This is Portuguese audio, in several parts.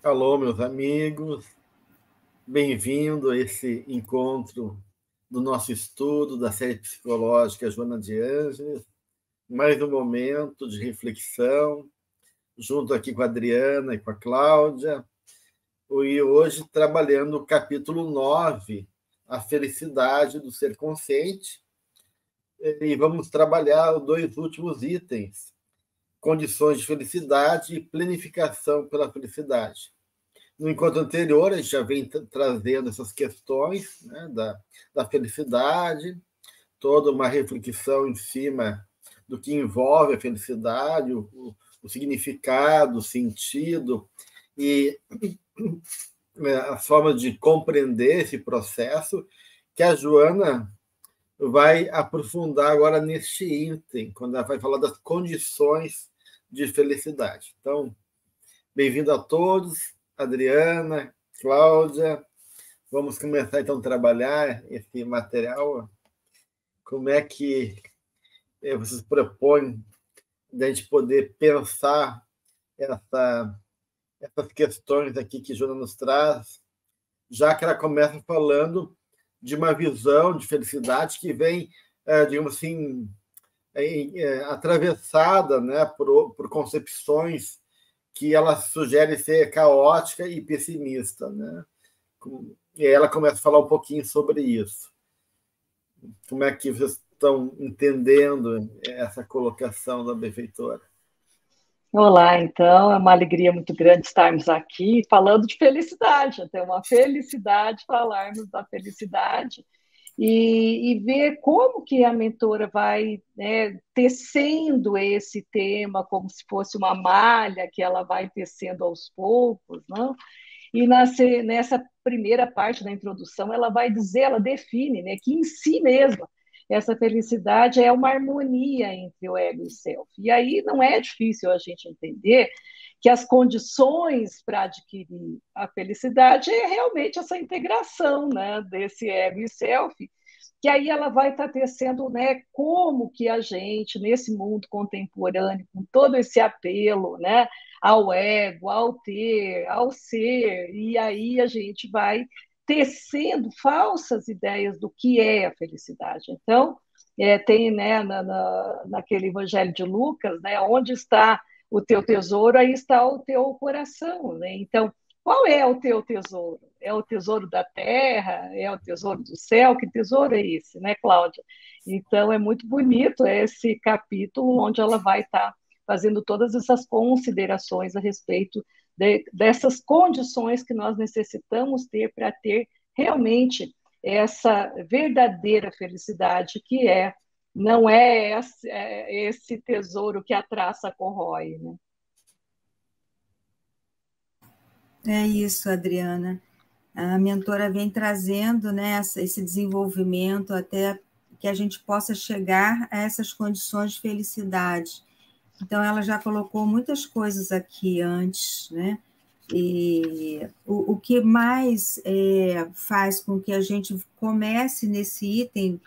Alô, meus amigos, bem-vindo a esse encontro do nosso estudo da série psicológica Joana de Ângeles. Mais um momento de reflexão, junto aqui com a Adriana e com a Cláudia, e hoje trabalhando o capítulo 9, a felicidade do ser consciente, e vamos trabalhar os dois últimos itens, condições de felicidade e planificação pela felicidade. No encontro anterior, a gente já vem trazendo essas questões, né, da felicidade, toda uma reflexão em cima do que envolve a felicidade, o significado, o sentido e a forma de compreender esse processo, que a Joana vai aprofundar agora neste item, quando ela vai falar das condições de felicidade. Então, bem-vindo a todos, Adriana, Cláudia. Vamos começar, então, a trabalhar esse material. Como é que vocês propõem de a gente poder pensar essas questões aqui que Joana nos traz, já que ela começa falando de uma visão de felicidade que vem, digamos assim, atravessada, né, por concepções que ela sugere ser caótica e pessimista, né? E aí ela começa a falar um pouquinho sobre isso. Como é que vocês estão entendendo essa colocação da benfeitora? Olá, então, é uma alegria muito grande estarmos aqui falando de felicidade, até uma felicidade falarmos da felicidade e ver como que a mentora vai, né, tecendo esse tema como se fosse uma malha que ela vai tecendo aos poucos, não? E nessa primeira parte da introdução, ela vai dizer, ela define, né, que em si mesma essa felicidade é uma harmonia entre o ego e o self. E aí não é difícil a gente entender que as condições para adquirir a felicidade é realmente essa integração, né, desse ego e self, que aí ela vai estar tecendo, né, como que a gente, nesse mundo contemporâneo, com todo esse apelo, né, ao ego, ao ter, ao ser, e aí a gente vai tecendo falsas ideias do que é a felicidade. Então, tem, né, naquele Evangelho de Lucas, né, onde está o teu tesouro, aí está o teu coração, né? Então, qual é o teu tesouro? É o tesouro da terra? É o tesouro do céu? Que tesouro é esse, né, Cláudia? Então, é muito bonito esse capítulo onde ela vai estar fazendo todas essas considerações a respeito dessas condições que nós necessitamos ter para ter realmente essa verdadeira felicidade que não é esse tesouro que a traça corrói, né? É isso, Adriana. A mentora vem trazendo, né, esse desenvolvimento até que a gente possa chegar a essas condições de felicidade. Então, ela já colocou muitas coisas aqui antes, né? E o que mais faz com que a gente comece nesse item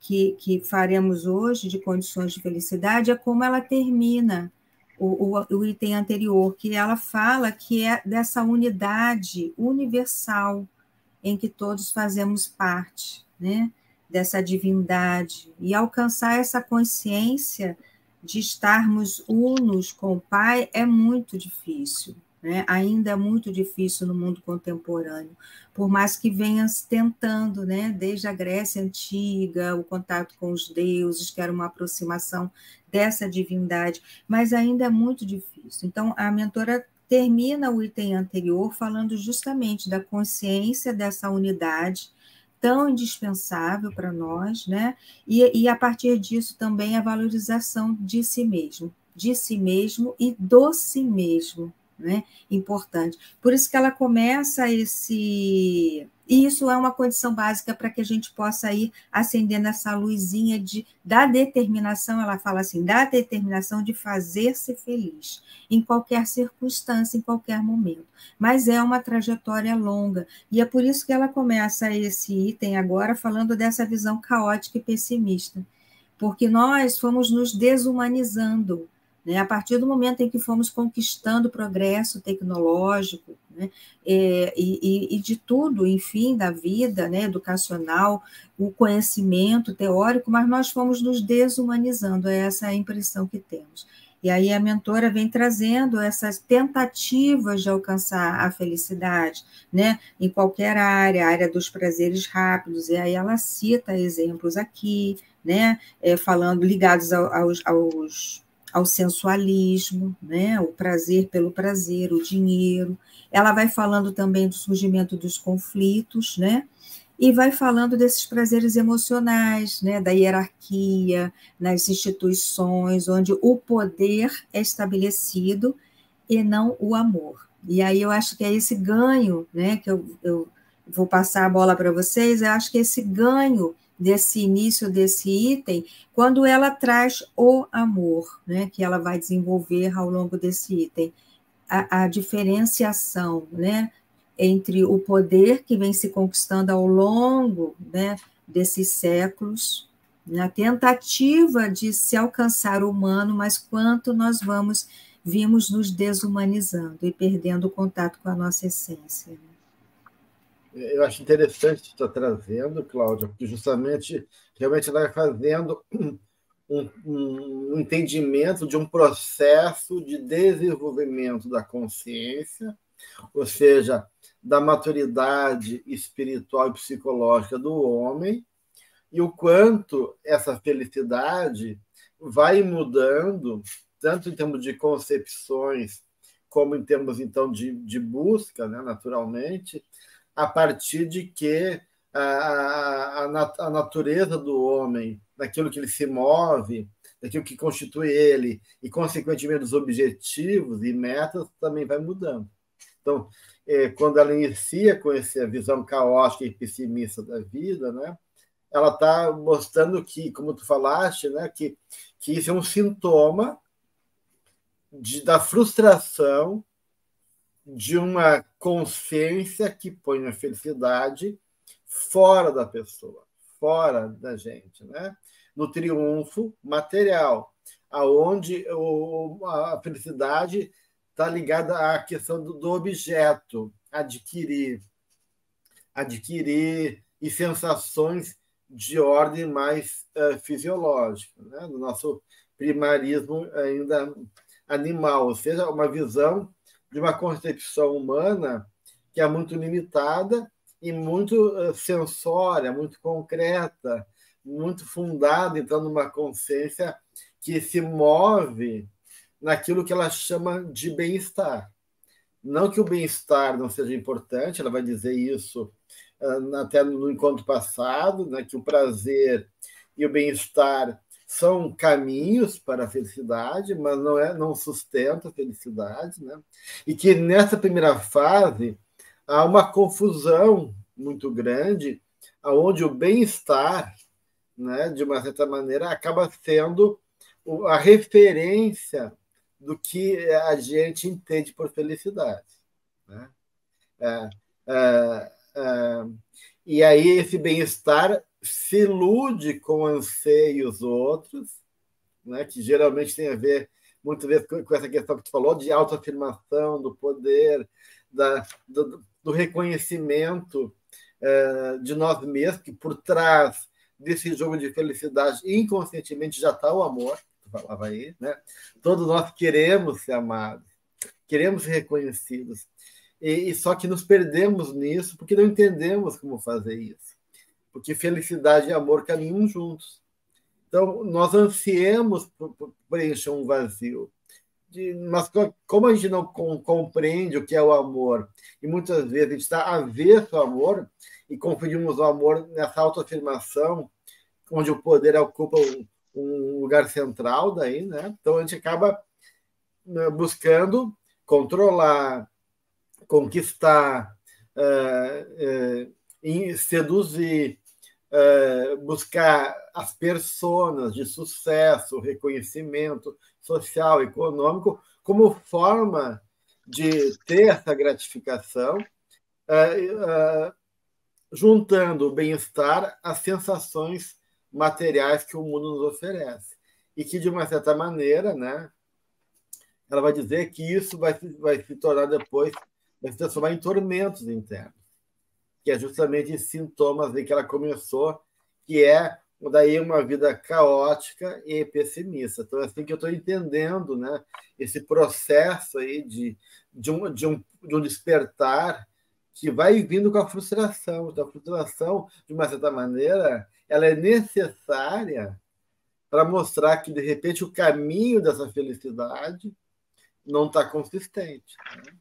que faremos hoje de condições de felicidade é como ela termina o item anterior, que ela fala que é dessa unidade universal em que todos fazemos parte, né? Dessa divindade, e alcançar essa consciência de estarmos unos com o Pai é muito difícil, né? Ainda é muito difícil no mundo contemporâneo, por mais que venha se tentando, né? Desde a Grécia Antiga, o contato com os deuses, que era uma aproximação dessa divindade, mas ainda é muito difícil. Então, a mentora termina o item anterior falando justamente da consciência dessa unidade tão indispensável para nós, né? E a partir disso também a valorização de si mesmo e do si mesmo, né? Importante. Por isso que ela começa e isso é uma condição básica para que a gente possa ir acendendo essa luzinha da determinação, ela fala assim, da determinação de fazer-se feliz, em qualquer circunstância, em qualquer momento. Mas é uma trajetória longa, e é por isso que ela começa esse item agora falando dessa visão caótica e pessimista, porque nós fomos nos desumanizando, né? A partir do momento em que fomos conquistando o progresso tecnológico, né? E de tudo, enfim, da vida, né? Educacional, o conhecimento teórico, mas nós fomos nos desumanizando, é essa a impressão que temos. E aí a mentora vem trazendo essas tentativas de alcançar a felicidade, né? Em qualquer área, a área dos prazeres rápidos, e aí ela cita exemplos aqui, né? Falando ligados ao sensualismo, né? O prazer pelo prazer, o dinheiro. Ela vai falando também do surgimento dos conflitos, né? E vai falando desses prazeres emocionais, né, da hierarquia, nas instituições, onde o poder é estabelecido e não o amor. E aí eu acho que é esse ganho, né, que eu vou passar a bola para vocês, eu acho que esse ganho desse início desse item, quando ela traz o amor, né, que ela vai desenvolver ao longo desse item, a diferenciação, né, entre o poder que vem se conquistando ao longo, né, desses séculos, na tentativa de se alcançar o humano, mas quanto nós vimos nos desumanizando e perdendo o contato com a nossa essência. Eu acho interessante que você está trazendo, Cláudia, porque justamente, realmente ela vai fazendo um entendimento de um processo de desenvolvimento da consciência, ou seja, da maturidade espiritual e psicológica do homem, e o quanto essa felicidade vai mudando, tanto em termos de concepções, como em termos, então, de busca, né, naturalmente, a partir de que a natureza do homem, daquilo que ele se move, daquilo que constitui ele, e, consequentemente, os objetivos e metas, também vai mudando. Então, quando ela inicia com essa visão caótica e pessimista da vida, né, ela está mostrando que, como tu falaste, né, que isso é um sintoma da frustração de uma consciência que põe a felicidade fora da pessoa, fora da gente, né? No triunfo material, aonde a felicidade está ligada à questão do objeto, adquirir e sensações de ordem mais fisiológica, né? No nosso primarismo ainda animal, ou seja, uma visão de uma concepção humana que é muito limitada e muito sensória, muito concreta, muito fundada, então, numa consciência que se move naquilo que ela chama de bem-estar. Não que o bem-estar não seja importante, ela vai dizer isso até no encontro passado, né, que o prazer e o bem-estar são caminhos para a felicidade, mas não sustenta a felicidade, né? E que nessa primeira fase há uma confusão muito grande, onde o bem-estar, né, de uma certa maneira, acaba sendo a referência do que a gente entende por felicidade, né? É, é, é, e aí esse bem-estar se ilude com anseios outros, né, que geralmente tem a ver, muitas vezes, com essa questão que tu falou, de autoafirmação, do poder, do reconhecimento de nós mesmos, que por trás desse jogo de felicidade, inconscientemente, já está o amor, tu falava aí, né? Todos nós queremos ser amados, queremos ser reconhecidos, e só que nos perdemos nisso porque não entendemos como fazer isso. Porque felicidade e amor caminham juntos. Então, nós ansiemos por preencher um vazio. Mas como a gente não compreende o que é o amor, e muitas vezes a gente está avesso ao amor, e confundimos o amor nessa autoafirmação, onde o poder ocupa um lugar central daí, né? Então, a gente acaba buscando controlar, conquistar, seduzir, buscar as personas de sucesso, reconhecimento social, econômico, como forma de ter essa gratificação, juntando o bem-estar às sensações materiais que o mundo nos oferece. E que, de uma certa maneira, né, ela vai dizer que isso vai se tornar depois, vai se transformar em tormentos internos, que é justamente esses sintomas aí que ela começou, que é daí uma vida caótica e pessimista. Então, é assim que eu estou entendendo, né, esse processo aí de um despertar que vai vindo com a frustração. Então, a frustração, de uma certa maneira, ela é necessária para mostrar que, de repente, o caminho dessa felicidade não está consistente. Né?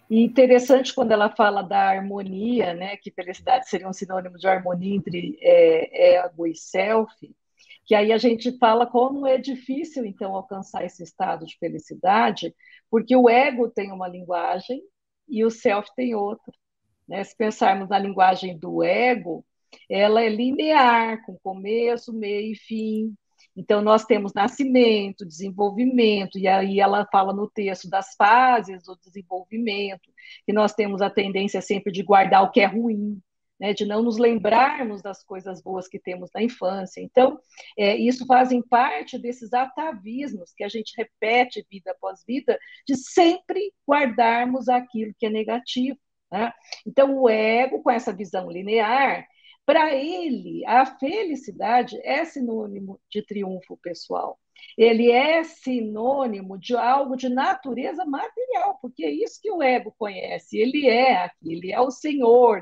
E interessante quando ela fala da harmonia, né, que felicidade seria um sinônimo de harmonia entre ego e self, que aí a gente fala como é difícil, então, alcançar esse estado de felicidade, porque o ego tem uma linguagem e o self tem outra. Né? Se pensarmos na linguagem do ego, ela é linear, com começo, meio e fim. Então, nós temos nascimento, desenvolvimento, e aí ela fala no texto das fases do desenvolvimento, que nós temos a tendência sempre de guardar o que é ruim, né, de não nos lembrarmos das coisas boas que temos na infância. Então, isso fazem parte desses atavismos que a gente repete vida após vida, de sempre guardarmos aquilo que é negativo. Né? Então, o ego, com essa visão linear, para ele, a felicidade é sinônimo de triunfo pessoal. Ele é sinônimo de algo de natureza material, porque é isso que o ego conhece. Ele é aqui, ele é o senhor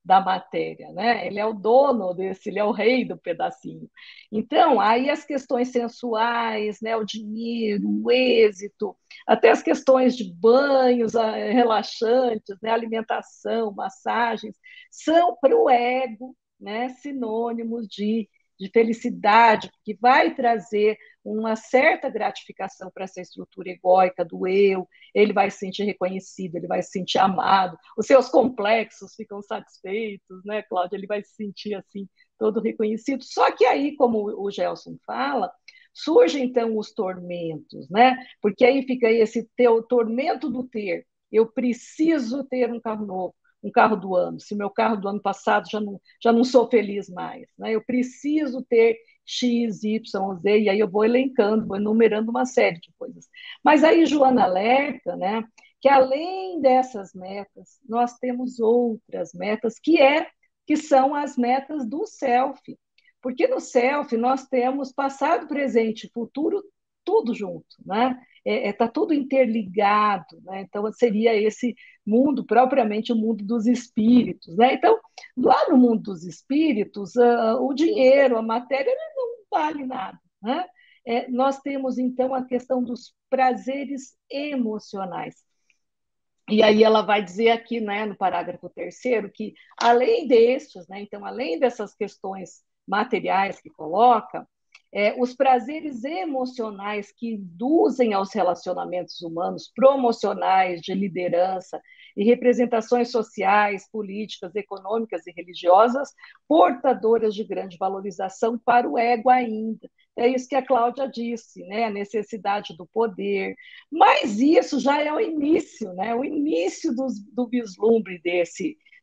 da matéria, né? Ele é o dono desse, ele é o rei do pedacinho. Então, aí as questões sensuais, né? O dinheiro, o êxito, até as questões de banhos relaxantes, né? Alimentação, massagens, são para o ego, né? Sinônimos de felicidade, que vai trazer uma certa gratificação para essa estrutura egóica do eu, ele vai se sentir reconhecido, ele vai se sentir amado, os seus complexos ficam satisfeitos, né, Cláudia? Ele vai se sentir assim, todo reconhecido. Só que aí, como o Gelson fala, surgem então os tormentos, né? Porque aí fica esse tormento do ter. Eu preciso ter um carro novo, um carro do ano. Se meu carro do ano passado já não sou feliz mais, né? Eu preciso ter X, Y, Z, e aí eu vou elencando, vou enumerando uma série de coisas. Mas aí Joana alerta, né, que além dessas metas, nós temos outras metas que são as metas do self. Porque no self nós temos passado, presente e futuro tudo junto, né? Tá tudo interligado, né? Então seria esse mundo, propriamente o mundo dos espíritos, né? Então, lá no mundo dos espíritos, o dinheiro, a matéria não vale nada, né? Nós temos, então, a questão dos prazeres emocionais. E aí ela vai dizer aqui, né, no parágrafo 3º, que além destes, né, então, além dessas questões materiais que coloca, os prazeres emocionais que induzem aos relacionamentos humanos promocionais de liderança e representações sociais, políticas, econômicas e religiosas, portadoras de grande valorização para o ego ainda. É isso que a Cláudia disse, né? A necessidade do poder. Mas isso já é o início, né? O início do vislumbre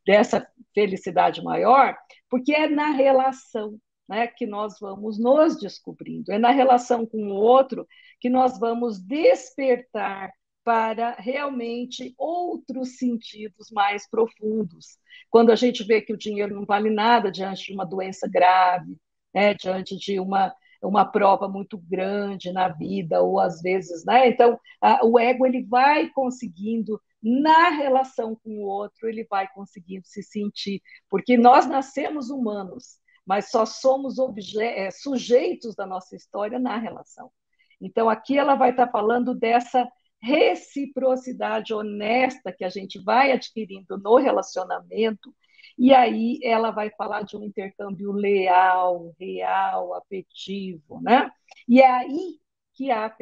dessa felicidade maior, porque é na relação, né, que nós vamos nos descobrindo, é na relação com o outro que nós vamos despertar para realmente outros sentidos mais profundos. Quando a gente vê que o dinheiro não vale nada diante de uma doença grave, né, diante de uma prova muito grande na vida, ou às vezes, né? Então, o ego ele vai conseguindo, na relação com o outro, ele vai conseguindo se sentir, porque nós nascemos humanos, mas só somos sujeitos da nossa história na relação. Então, aqui ela vai estar falando dessa reciprocidade honesta que a gente vai adquirindo no relacionamento, e aí ela vai falar de um intercâmbio leal, real, afetivo, né? E é aí que a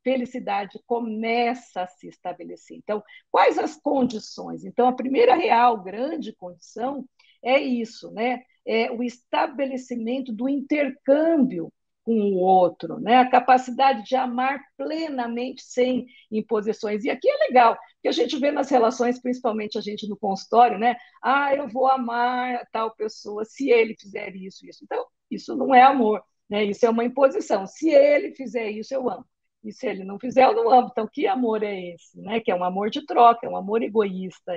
felicidade começa a se estabelecer. Então, quais as condições? Então, a primeira real grande condição é isso, né? É o estabelecimento do intercâmbio com o outro, né? A capacidade de amar plenamente sem imposições. E aqui é legal, porque a gente vê nas relações, principalmente a gente no consultório, né? Eu vou amar tal pessoa se ele fizer isso, isso. Então, isso não é amor, né? Isso é uma imposição. Se ele fizer isso, eu amo. E se ele não fizer, eu não amo. Então, que amor é esse? Né? Que é um amor de troca, é um amor egoísta.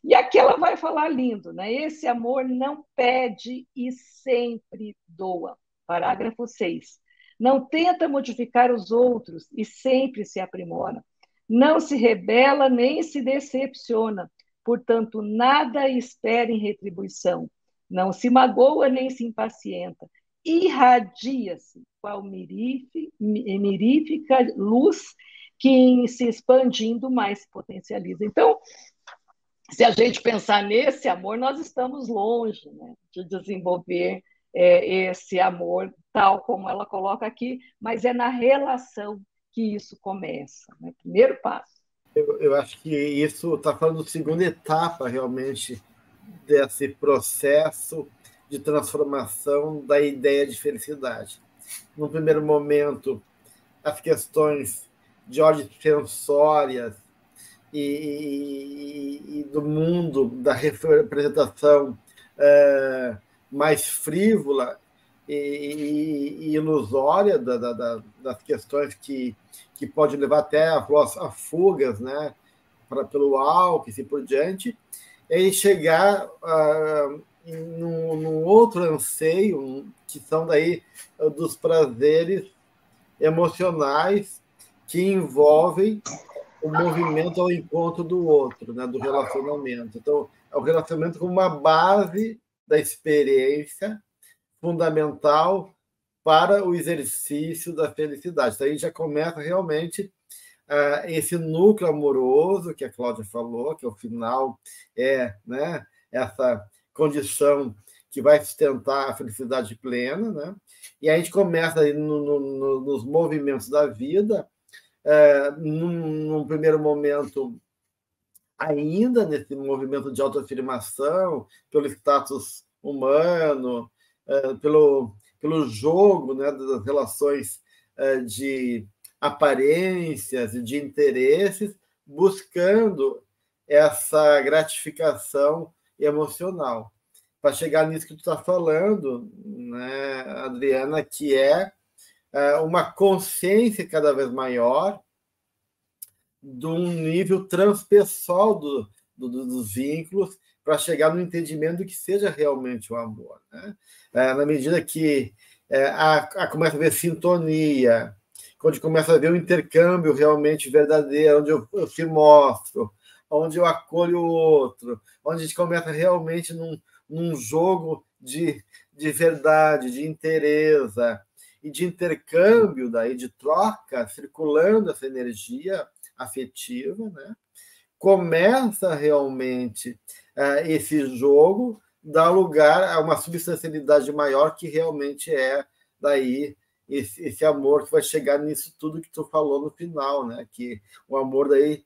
E aqui ela vai falar lindo, né? Esse amor não pede e sempre doa. Parágrafo 6. Não tenta modificar os outros e sempre se aprimora. Não se rebela nem se decepciona. Portanto, nada espera em retribuição. Não se magoa nem se impacienta. Irradia-se, qual mirífica luz que, se expandindo, mais se potencializa. Então, se a gente pensar nesse amor, nós estamos longe, né, de desenvolver esse amor tal como ela coloca aqui, mas é na relação que isso começa, né? Primeiro passo. Eu acho que isso está falando da segunda etapa, realmente, desse processo de transformação da ideia de felicidade. No primeiro momento, as questões de ordem sensórias e do mundo da representação mais frívola e ilusória das questões que pode levar até a fugas, né, pelo álcool e assim por diante, e chegar num outro anseio, que são daí dos prazeres emocionais que envolvem o movimento ao encontro do outro, né, do relacionamento. Então, é o relacionamento como uma base da experiência fundamental para o exercício da felicidade. Então, aí já começa realmente esse núcleo amoroso que a Cláudia falou, que ao final né, essa condição que vai sustentar a felicidade plena, né? E a gente começa aí nos movimentos da vida, num primeiro momento, ainda nesse movimento de autoafirmação, pelo status humano, pelo jogo, né, das relações de aparências e de interesses, buscando essa gratificação emocional. Para chegar nisso que tu está falando, né, Adriana, que é uma consciência cada vez maior de um nível transpessoal dos vínculos para chegar no entendimento do que seja realmente o amor, né? Na medida que começa a ver sintonia, quando começa a ver um intercâmbio realmente verdadeiro, onde eu se mostro, onde eu acolho o outro, onde a gente começa realmente num jogo de verdade, de interesse e de intercâmbio, daí, de troca, circulando essa energia afetiva, né? Começa realmente esse jogo, dá lugar a uma substancialidade maior, que realmente é daí esse amor que vai chegar nisso tudo que tu falou no final, né? Que o amor daí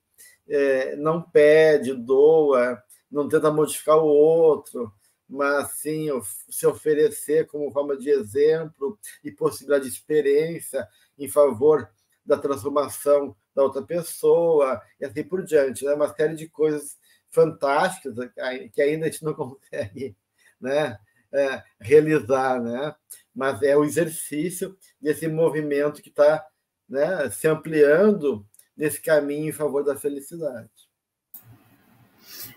não pede, doa, não tenta modificar o outro, mas sim se oferecer como forma de exemplo e possibilidade de experiência em favor da transformação da outra pessoa, e assim por diante, né? Uma série de coisas fantásticas que ainda a gente não consegue, né, realizar, né? Mas é o exercício desse movimento que está, né, se ampliando nesse caminho em favor da felicidade.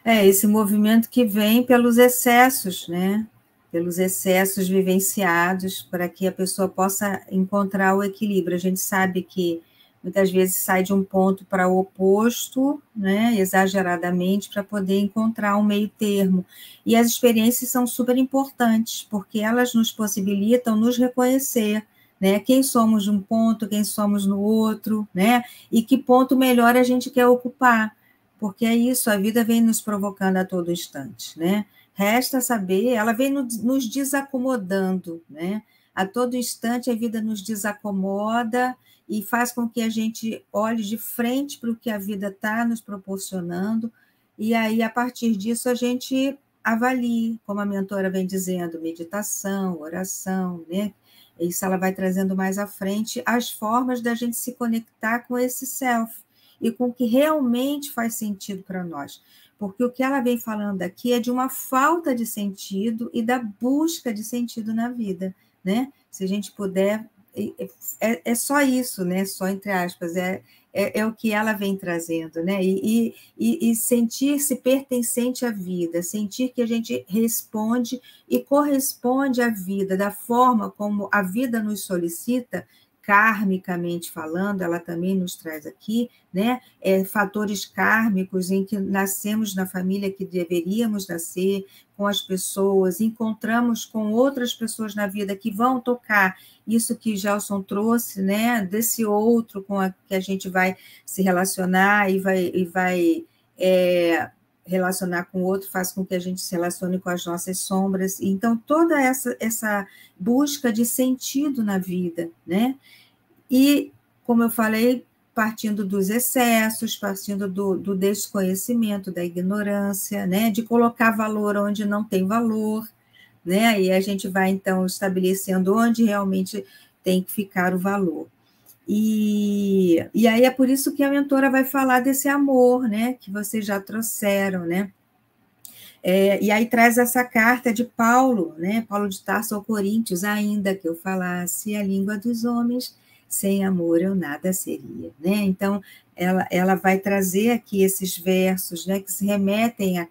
Esse movimento que vem pelos excessos, né? Pelos excessos vivenciados, para que a pessoa possa encontrar o equilíbrio. A gente sabe que muitas vezes sai de um ponto para o oposto, né, exageradamente, para poder encontrar um meio termo. E as experiências são super importantes, porque elas nos possibilitam nos reconhecer, né, quem somos de um ponto, quem somos no outro, né, e que ponto melhor a gente quer ocupar, porque é isso, a vida vem nos provocando a todo instante, né? Resta saber, ela vem nos desacomodando, né? A todo instante a vida nos desacomoda e faz com que a gente olhe de frente para o que a vida está nos proporcionando, e aí, a partir disso, a gente avalie, como a mentora vem dizendo, meditação, oração, né? Isso ela vai trazendo mais à frente, as formas da gente se conectar com esse self, e com o que realmente faz sentido para nós. Porque o que ela vem falando aqui é de uma falta de sentido e da busca de sentido na vida, né? Se a gente puder é só isso, né? Só entre aspas, é o que ela vem trazendo, né? E sentir-se pertencente à vida, sentir que a gente responde e corresponde à vida da forma como a vida nos solicita, karmicamente falando, ela também nos traz aqui, né? Fatores kármicos em que nascemos na família que deveríamos nascer, com as pessoas, encontramos com outras pessoas na vida que vão tocar isso que Gelson trouxe, né? Desse outro que a gente vai se relacionar e vai relacionar com o outro, faz com que a gente se relacione com as nossas sombras. Então, toda essa busca de sentido na vida, né? E, como eu falei, partindo dos excessos, partindo do desconhecimento, da ignorância, né? De colocar valor onde não tem valor, né? E a gente vai, então, estabelecendo onde realmente tem que ficar o valor. E aí é por isso que a mentora vai falar desse amor, né? Que vocês já trouxeram, né? E aí traz essa carta de Paulo, né? Paulo de Tarso ao Coríntios, ainda que eu falasse a língua dos homens, sem amor eu nada seria, né? Então, ela vai trazer aqui esses versos, né? Que se remetem à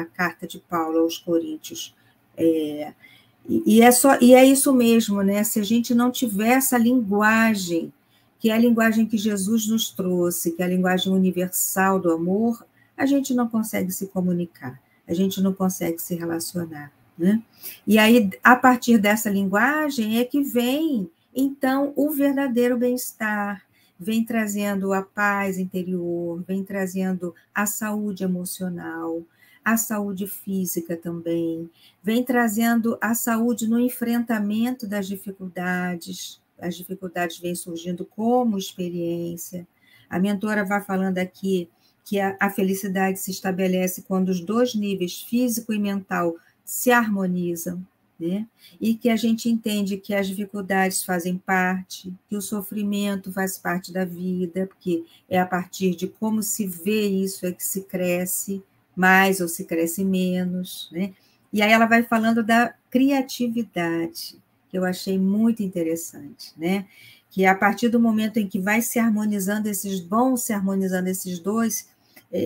carta de Paulo aos Coríntios. E é isso mesmo, né? Se a gente não tiver essa linguagem, que é a linguagem que Jesus nos trouxe, que é a linguagem universal do amor, a gente não consegue se comunicar, a gente não consegue se relacionar, né? E aí, a partir dessa linguagem, é que vem, então, o verdadeiro bem-estar, vem trazendo a paz interior, vem trazendo a saúde emocional, a saúde física também, vem trazendo a saúde no enfrentamento das dificuldades, as dificuldades vêm surgindo como experiência. A mentora vai falando aqui que a felicidade se estabelece quando os dois níveis, físico e mental, se harmonizam, né? E que a gente entende que as dificuldades fazem parte, que o sofrimento faz parte da vida, porque é a partir de como se vê isso é que se cresce mais ou se cresce menos, né? E aí ela vai falando da criatividade, que eu achei muito interessante, né? Que a partir do momento em que vão se harmonizando esses dois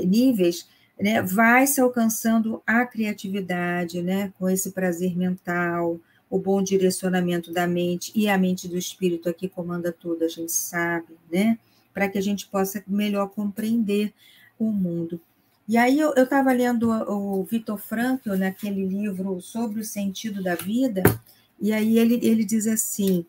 níveis, né, vai se alcançando a criatividade, né, com esse prazer mental, o bom direcionamento da mente, e a mente do espírito aqui comanda tudo, a gente sabe, né, para que a gente possa melhor compreender o mundo. E aí eu estava lendo o Viktor Frankl, naquele livro sobre o sentido da vida, e aí ele diz assim,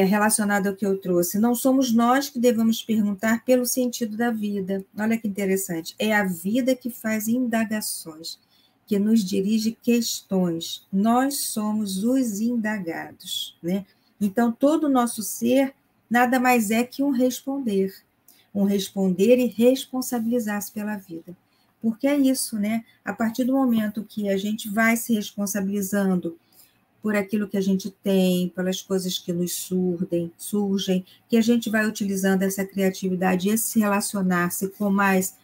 relacionado ao que eu trouxe, não somos nós que devemos perguntar pelo sentido da vida. Olha que interessante. É a vida que faz indagações, que nos dirige questões. Nós somos os indagados, né? Então, todo o nosso ser nada mais é que um responder e responsabilizar-se pela vida. Porque é isso, né? A partir do momento que a gente vai se responsabilizando por aquilo que a gente tem, pelas coisas que nos surgem, que a gente vai utilizando essa criatividade, esse relacionar-se com mais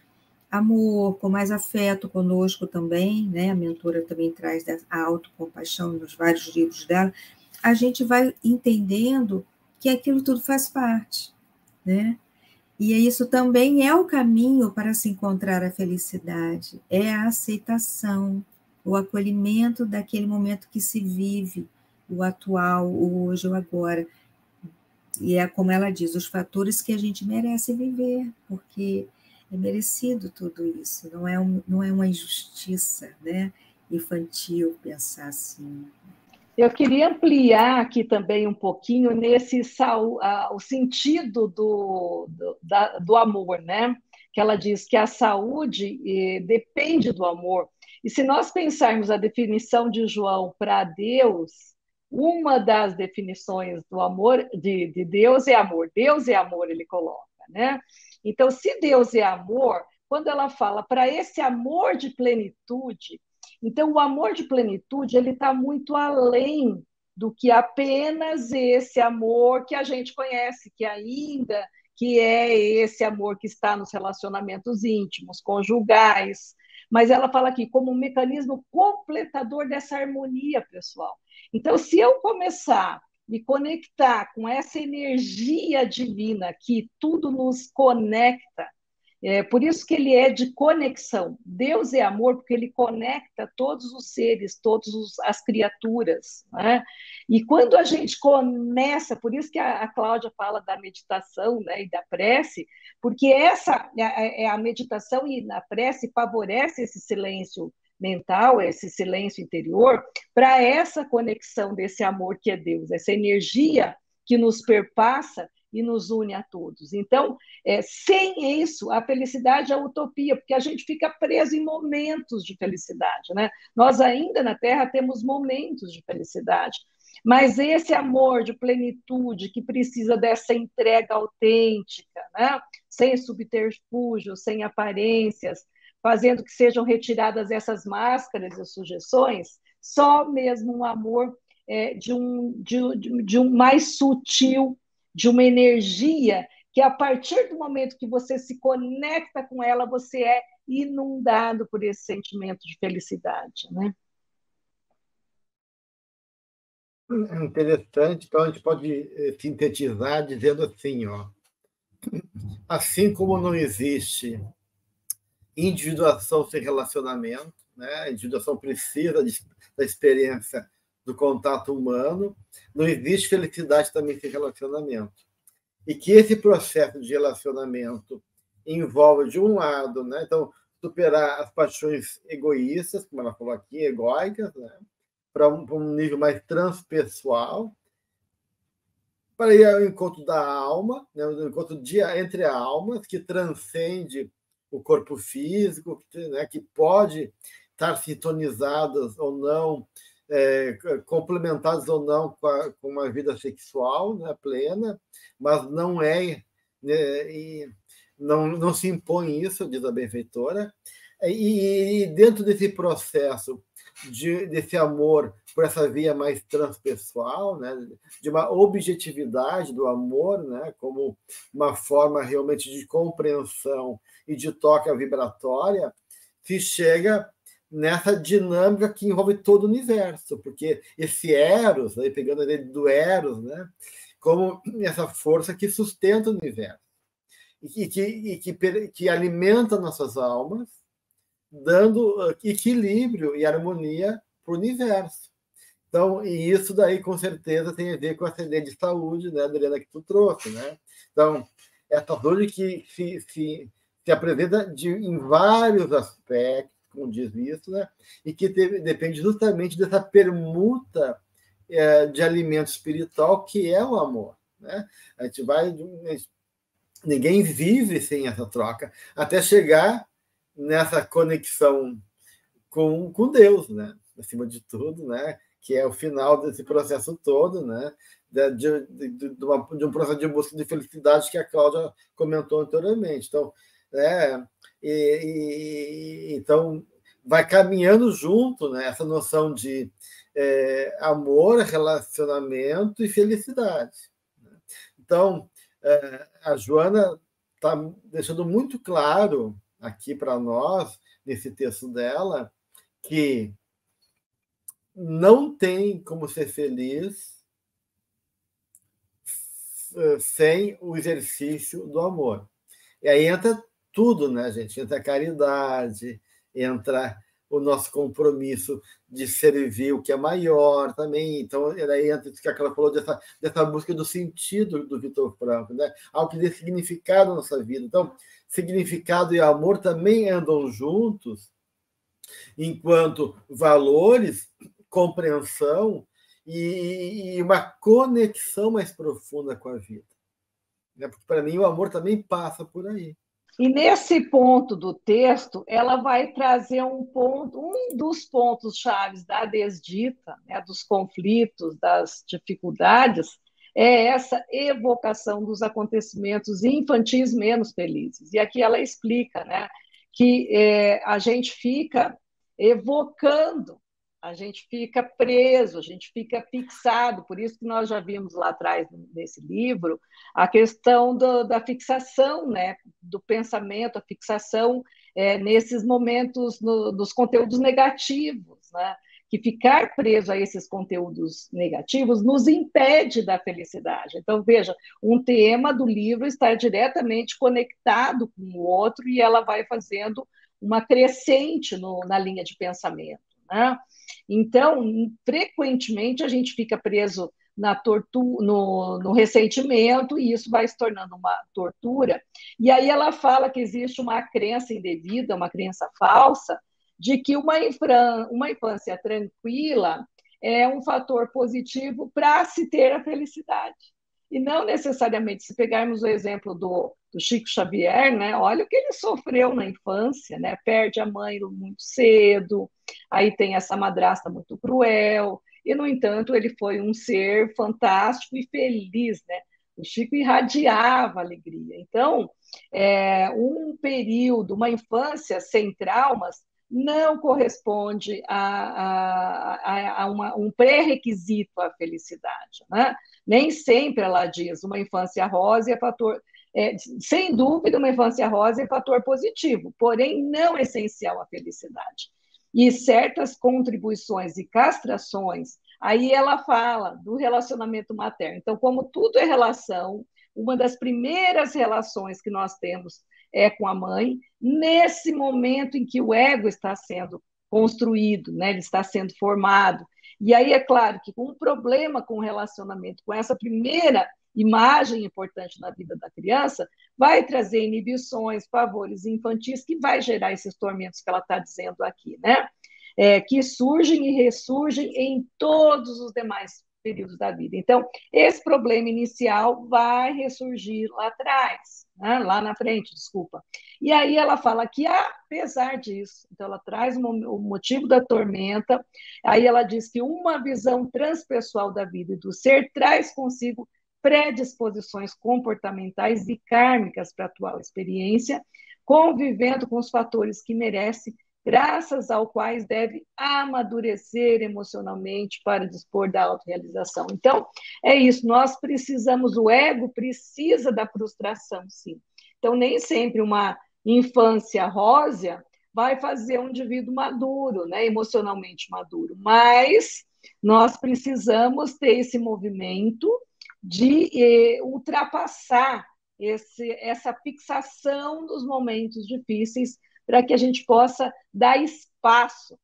amor, com mais afeto conosco também, né? A mentora também traz a autocompaixão nos vários livros dela, a gente vai entendendo que aquilo tudo faz parte, né? E isso também é o caminho para se encontrar a felicidade, é a aceitação, o acolhimento daquele momento que se vive, o atual, o hoje, o agora. E é como ela diz, os fatores que a gente merece viver, porque é merecido tudo isso, não é uma injustiça, né, infantil pensar assim. Eu queria ampliar aqui também um pouquinho nesse o sentido do amor, né? Que ela diz que a saúde depende do amor. E se nós pensarmos a definição de João para Deus, uma das definições do amor, de Deus é amor. Deus é amor, ele coloca, né? Então, se Deus é amor, quando ela fala para esse amor de plenitude, então o amor de plenitude ele está muito além do que apenas esse amor que a gente conhece, que é esse amor que está nos relacionamentos íntimos, conjugais, mas ela fala aqui como um mecanismo completador dessa harmonia pessoal. Então, se eu começar me conectar com essa energia divina que tudo nos conecta. Por isso que ele é de conexão. Deus é amor porque ele conecta todos os seres, todas as criaturas, né? E quando a gente começa, por isso que a Cláudia fala da meditação, né, e da prece, porque essa a meditação e a prece favorece esse silêncio mental, esse silêncio interior, para essa conexão desse amor que é Deus, essa energia que nos perpassa e nos une a todos. Então, sem isso, a felicidade é a utopia, porque a gente fica preso em momentos de felicidade, né? Nós ainda na Terra temos momentos de felicidade, mas esse amor de plenitude que precisa dessa entrega autêntica, né? Sem subterfúgio, sem aparências, fazendo que sejam retiradas essas máscaras e sugestões, só mesmo um amor de um mais sutil, de uma energia que, a partir do momento que você se conecta com ela, você é inundado por esse sentimento de felicidade, né? Interessante. Então, a gente pode sintetizar dizendo assim, ó, assim como não existe individuação sem relacionamento, né? A individuação precisa da experiência do contato humano, não existe felicidade também sem relacionamento. E que esse processo de relacionamento envolve, de um lado, né? Então, superar as paixões egoístas, como ela falou aqui, egóicas, né? Para um nível mais transpessoal, para ir ao encontro da alma, né? O encontro entre almas, que transcende o corpo físico, né? Que pode estar sintonizadas ou não, complementados ou não com uma vida sexual, né, plena, mas não não se impõe isso, diz a benfeitora. E dentro desse processo desse amor por essa via mais transpessoal, né, de uma objetividade do amor, né, como uma forma realmente de compreensão e de troca vibratória, se chega nessa dinâmica que envolve todo o universo, porque esse Eros, aí pegando a ideia do Eros, né, como essa força que sustenta o universo e que alimenta nossas almas, dando equilíbrio e harmonia para o universo. Então, e isso daí, com certeza, tem a ver com essa ideia de saúde, né, Adriana, que tu trouxe, né? Então, essa saúde que se apresenta em vários aspectos, como diz isso, né? E que depende justamente dessa permuta de alimento espiritual que é o amor, né? Ninguém vive sem essa troca, até chegar nessa conexão com Deus, né? Acima de tudo, né? Que é o final desse processo todo, né? De um processo de busca de felicidade que a Cláudia comentou anteriormente. Então, então vai caminhando junto, né, essa noção de amor, relacionamento e felicidade. Então, a Joana está deixando muito claro aqui para nós, nesse texto dela, que não tem como ser feliz sem o exercício do amor. E aí entra tudo, né, gente? Entra a caridade, entra o nosso compromisso de servir o que é maior também. Então, aí entra o que ela falou dessa busca do sentido do Viktor Frankl, né? Algo que dê significado à nossa vida. Então, significado e amor também andam juntos, enquanto valores, compreensão e uma conexão mais profunda com a vida. Porque, para mim, o amor também passa por aí. E nesse ponto do texto, ela vai trazer um dos pontos chaves da desdita, né, dos conflitos, das dificuldades, é essa evocação dos acontecimentos infantis menos felizes. E aqui ela explica, né, que a gente fica evocando, a gente fica preso, a gente fica fixado, por isso que nós já vimos lá atrás nesse livro a questão da fixação, né, do pensamento, a fixação nesses momentos dos conteúdos negativos, né, que ficar preso a esses conteúdos negativos nos impede da felicidade. Então, veja, um tema do livro está diretamente conectado com o outro e ela vai fazendo uma crescente na linha de pensamento, né? Então, frequentemente, a gente fica preso no ressentimento, e isso vai se tornando uma tortura. E aí ela fala que existe uma crença indevida, uma crença falsa, de que uma infância tranquila é um fator positivo para se ter a felicidade. E não necessariamente, se pegarmos o exemplo do Chico Xavier, né? Olha o que ele sofreu na infância, né? Perde a mãe muito cedo, aí tem essa madrasta muito cruel, e, no entanto, ele foi um ser fantástico e feliz, né? O Chico irradiava alegria. Então, um período, uma infância sem traumas, não corresponde a um pré-requisito à felicidade, né? Nem sempre ela diz uma infância rosa é fator, sem dúvida, uma infância rosa é fator positivo, porém não essencial à felicidade. E certas contribuições e castrações, aí ela fala do relacionamento materno. Então, como tudo é relação, uma das primeiras relações que nós temos é com a mãe, nesse momento em que o ego está sendo construído, né? Ele está sendo formado. E aí é claro que com um problema com o relacionamento, com essa primeira imagem importante na vida da criança, vai trazer inibições, pavores infantis, que vai gerar esses tormentos que ela está dizendo aqui, né? Que surgem e ressurgem em todos os demais períodos da vida. Então, esse problema inicial vai ressurgir lá atrás, né? Lá na frente, desculpa. E aí ela fala que, apesar disso, então ela traz o motivo da tormenta, aí ela diz que uma visão transpessoal da vida e do ser traz consigo predisposições comportamentais e kármicas para a atual experiência, convivendo com os fatores que merece, graças aos quais deve amadurecer emocionalmente para dispor da autorrealização. Então, é isso, nós precisamos, o ego precisa da frustração, sim. Então, nem sempre uma infância rósea vai fazer um indivíduo maduro, né, emocionalmente maduro, mas nós precisamos ter esse movimento de ultrapassar essa fixação dos momentos difíceis para que a gente possa dar espaço.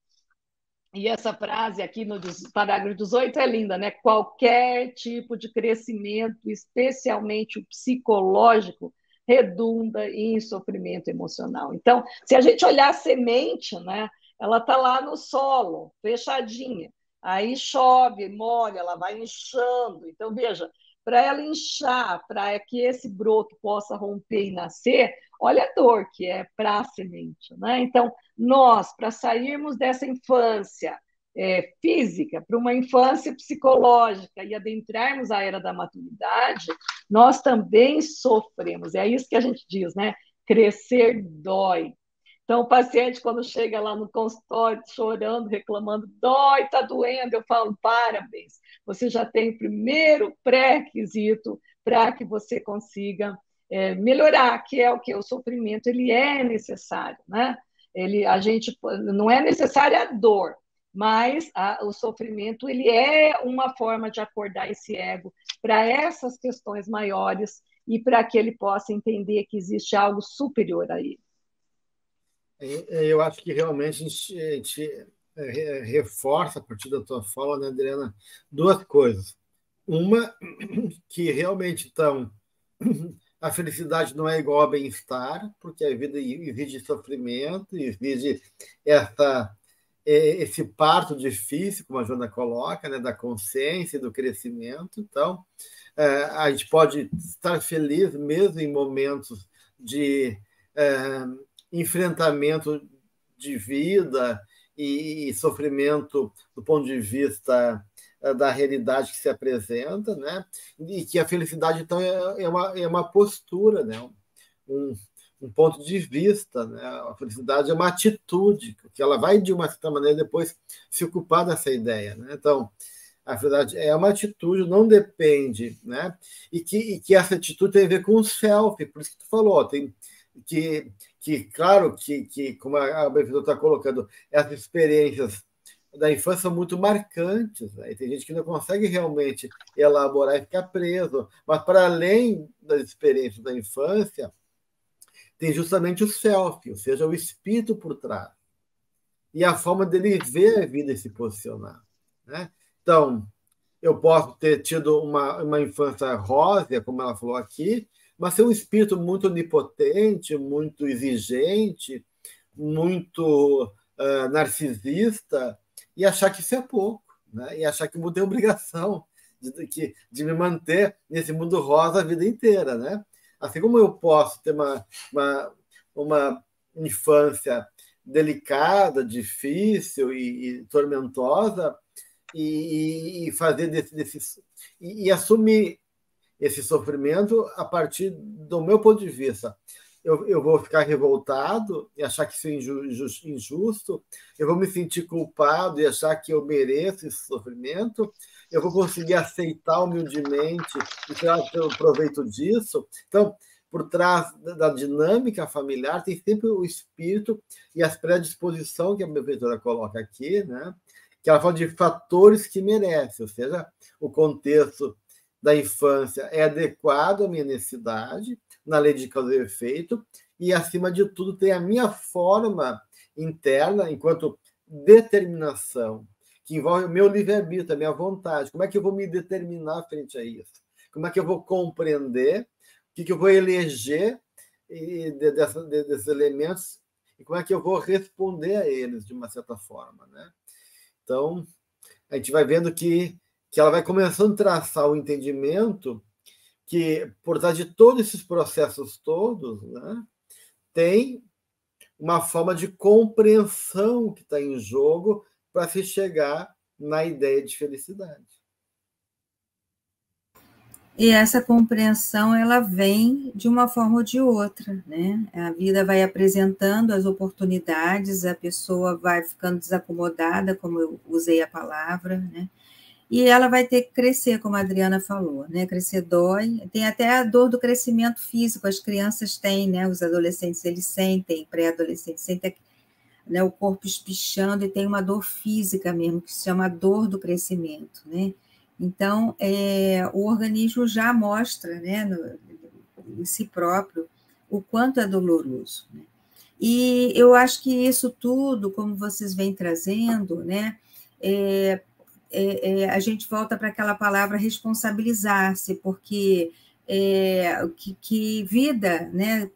E essa frase aqui no parágrafo 18 é linda, né? Qualquer tipo de crescimento, especialmente o psicológico, redunda em sofrimento emocional. Então, se a gente olhar a semente, né? Ela está lá no solo, fechadinha. Aí chove, molha, ela vai inchando. Então, veja, para ela inchar, para que esse broto possa romper e nascer, olha a dor que é para a semente, né? Então, nós, para sairmos dessa infância física para uma infância psicológica e adentrarmos a era da maturidade, nós também sofremos. É isso que a gente diz, né? Crescer dói. Então, o paciente, quando chega lá no consultório, chorando, reclamando, dói, está doendo, eu falo, parabéns, você já tem o primeiro pré-requisito para que você consiga melhorar, que é o que? O sofrimento, ele é necessário, né? Não é necessária a dor, mas o sofrimento, ele é uma forma de acordar esse ego para essas questões maiores e para que ele possa entender que existe algo superior a ele. Eu acho que realmente a gente reforça, a partir da tua fala, né, Adriana, duas coisas. Uma, que realmente, então, a felicidade não é igual a bem-estar, porque a vida exige sofrimento, exige esse parto difícil, como a Joana coloca, né, da consciência e do crescimento. Então, a gente pode estar feliz mesmo em momentos de enfrentamento de vida e sofrimento do ponto de vista da realidade que se apresenta, né? E que a felicidade, então, é uma postura, né? Um ponto de vista, né? A felicidade é uma atitude, que ela vai, de uma certa maneira, depois se ocupar dessa ideia, né? Então, a felicidade é uma atitude, não depende, né? E que essa atitude tem a ver com o self, por isso que tu falou, tem claro que como a benfeitora está colocando, essas experiências da infância são muito marcantes, né? E tem gente que não consegue realmente elaborar e ficar preso. Mas, para além das experiências da infância, tem justamente o self, ou seja, o espírito por trás. E a forma dele ver a vida e se posicionar, né? Então, eu posso ter tido uma infância rósea, como ela falou aqui, mas ser um espírito muito onipotente, muito exigente, muito narcisista, e achar que isso é pouco, né? E achar que o mundo tem obrigação de me manter nesse mundo rosa a vida inteira, né? Assim como eu posso ter uma infância delicada, difícil e tormentosa, e fazer e assumir esse sofrimento a partir do meu ponto de vista. Eu vou ficar revoltado e achar que isso é injusto, eu vou me sentir culpado e achar que eu mereço esse sofrimento, eu vou conseguir aceitar humildemente e tirar proveito disso. Então, por trás da dinâmica familiar, tem sempre o espírito e as predisposições que a benfeitora coloca aqui, né? Que ela fala de fatores que merecem, ou seja, o contexto da infância é adequado à minha necessidade, na lei de causa e efeito, e, acima de tudo, tem a minha forma interna, enquanto determinação, que envolve o meu livre-arbítrio, a minha vontade. Como é que eu vou me determinar frente a isso? Como é que eu vou compreender? O que eu vou eleger desses elementos? E como é que eu vou responder a eles, de uma certa forma, né? Então, a gente vai vendo que ela vai começando a traçar o entendimento que, por trás de todos esses processos todos, né, tem uma forma de compreensão que está em jogo para se chegar na ideia de felicidade. E essa compreensão, ela vem de uma forma ou de outra, né? A vida vai apresentando as oportunidades, a pessoa vai ficando desacomodada, como eu usei a palavra, né? E ela vai ter que crescer, como a Adriana falou, né? Crescer dói. Tem até a dor do crescimento físico, as crianças têm, né? Os adolescentes, eles sentem, pré-adolescentes sentem, né, o corpo espichando, e tem uma dor física mesmo, que se chama dor do crescimento, né? Então, o organismo já mostra, né, em si próprio, o quanto é doloroso, né? E eu acho que isso tudo, como vocês vêm trazendo, né, a gente volta para aquela palavra responsabilizar-se, porque que vida, né,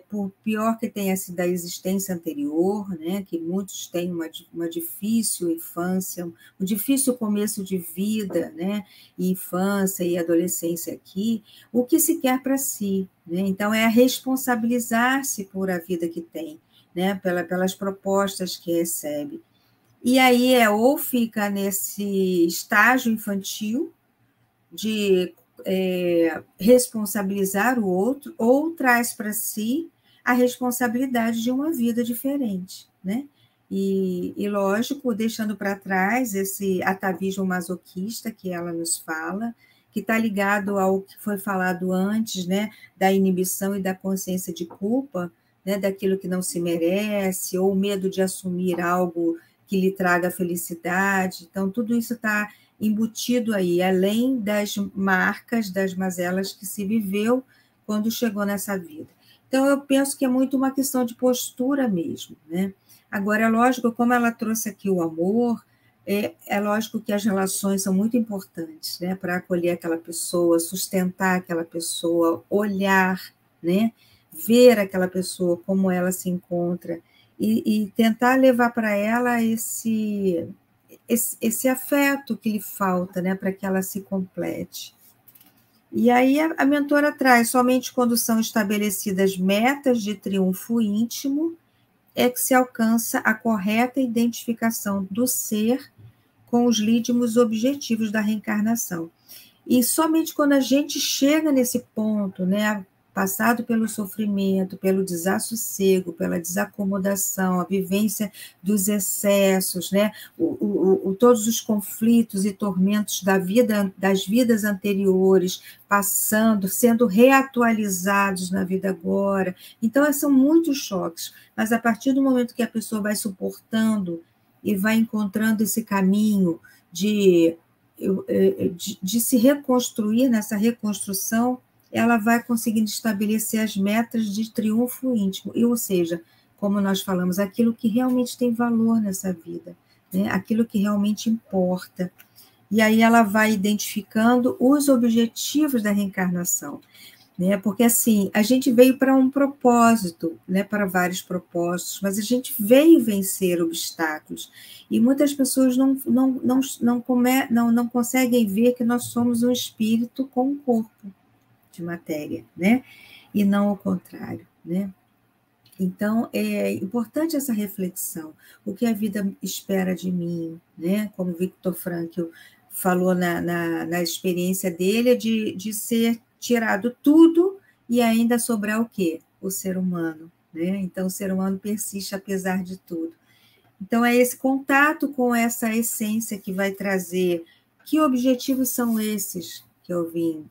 por pior que tenha sido a existência anterior, né, que muitos têm uma difícil infância, um difícil começo de vida, né, e infância e adolescência aqui, o que se quer para si, né? Então, é responsabilizar-se por a vida que tem, né, pelas propostas que recebe. E aí ou fica nesse estágio infantil de responsabilizar o outro, ou traz para si a responsabilidade de uma vida diferente, né? E lógico, deixando para trás esse atavismo masoquista que ela nos fala, que está ligado ao que foi falado antes, né, da inibição e da consciência de culpa, né, daquilo que não se merece, ou o medo de assumir algo que lhe traga felicidade. Então, tudo isso está embutido aí, além das marcas, das mazelas que se viveu quando chegou nessa vida. Então, eu penso que é muito uma questão de postura mesmo, né? Agora, é lógico, como ela trouxe aqui o amor, é lógico que as relações são muito importantes, né? Para acolher aquela pessoa, sustentar aquela pessoa, olhar, né? Ver aquela pessoa, como ela se encontra, e tentar levar para ela esse afeto que lhe falta, né, para que ela se complete. E aí a mentora traz, somente quando são estabelecidas metas de triunfo íntimo, é que se alcança a correta identificação do ser com os lídimos objetivos da reencarnação. E somente quando a gente chega nesse ponto, né, passado pelo sofrimento, pelo desassossego, pela desacomodação, a vivência dos excessos, né? Todos os conflitos e tormentos das vidas anteriores, passando, sendo reatualizados na vida agora. Então, são muitos choques, mas a partir do momento que a pessoa vai suportando e vai encontrando esse caminho de se reconstruir, nessa reconstrução, ela vai conseguindo estabelecer as metas de triunfo íntimo, ou seja, como nós falamos, aquilo que realmente tem valor nessa vida, né? Aquilo que realmente importa. E aí ela vai identificando os objetivos da reencarnação, né? Porque, assim, a gente veio para um propósito, né? Para vários propósitos, mas a gente veio vencer obstáculos. E muitas pessoas não conseguem ver que nós somos um espírito com um corpo de matéria, né? E não o contrário, né? Então, é importante essa reflexão. O que a vida espera de mim, né? Como Viktor Frankl falou na experiência dele, de ser tirado tudo e ainda sobrar o quê? O ser humano, né? Então, o ser humano persiste apesar de tudo. Então, é esse contato com essa essência que vai trazer. Que objetivos são esses que eu vim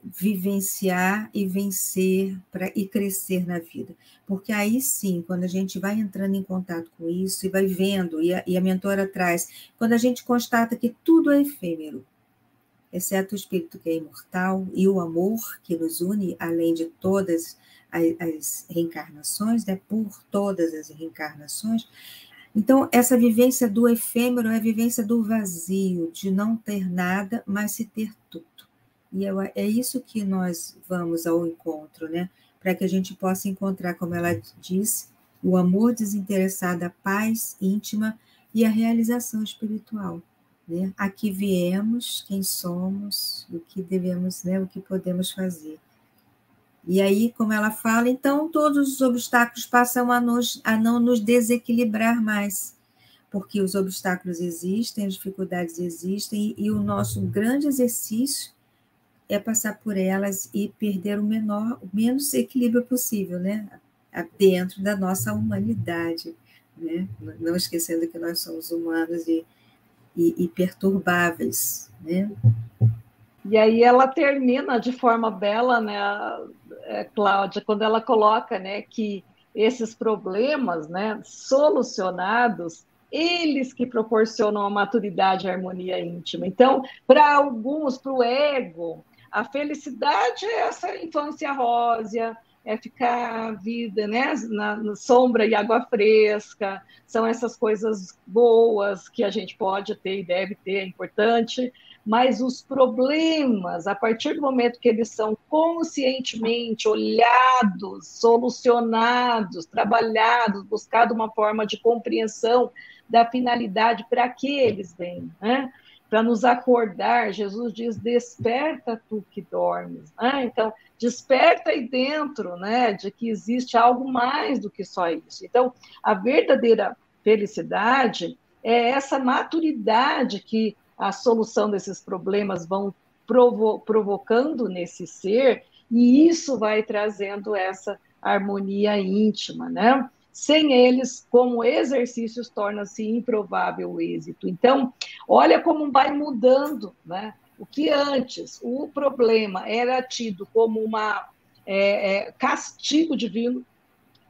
vivenciar e vencer e crescer na vida? Porque aí sim, quando a gente vai entrando em contato com isso e vai vendo, e a mentora traz, quando a gente constata que tudo é efêmero, exceto o espírito que é imortal e o amor que nos une, além de todas as reencarnações, né, por todas as reencarnações. Então, essa vivência do efêmero é a vivência do vazio, de não ter nada, mas se ter tudo. E é isso que nós vamos ao encontro, né? Para que a gente possa encontrar, como ela disse, o amor desinteressado, a paz íntima e a realização espiritual, né? Aqui viemos, quem somos, o que devemos, né? O que podemos fazer. E aí, como ela fala, então todos os obstáculos passam a não nos desequilibrar mais, porque os obstáculos existem, as dificuldades existem, e o nosso grande exercício é passar por elas e perder o menos equilíbrio possível, né? Dentro da nossa humanidade, né? Não esquecendo que nós somos humanos e perturbáveis, né? E aí ela termina de forma bela, né, Cláudia, quando ela coloca, né, que esses problemas, né, solucionados, eles que proporcionam a maturidade e a harmonia íntima. Então, para alguns, para o ego, a felicidade é essa infância rósea, é ficar a vida, né, na sombra e água fresca, são essas coisas boas que a gente pode ter e deve ter, é importante, mas os problemas, a partir do momento que eles são conscientemente olhados, solucionados, trabalhados, buscado uma forma de compreensão da finalidade para que eles vêm, né? Para nos acordar, Jesus diz, desperta tu que dormes, né? Então, desperta aí dentro, né, de que existe algo mais do que só isso. Então, a verdadeira felicidade é essa maturidade que a solução desses problemas vão provocando nesse ser, e isso vai trazendo essa harmonia íntima, né? Sem eles, como exercícios, torna-se improvável o êxito. Então, olha como vai mudando, né? O que antes o problema era tido como castigo divino,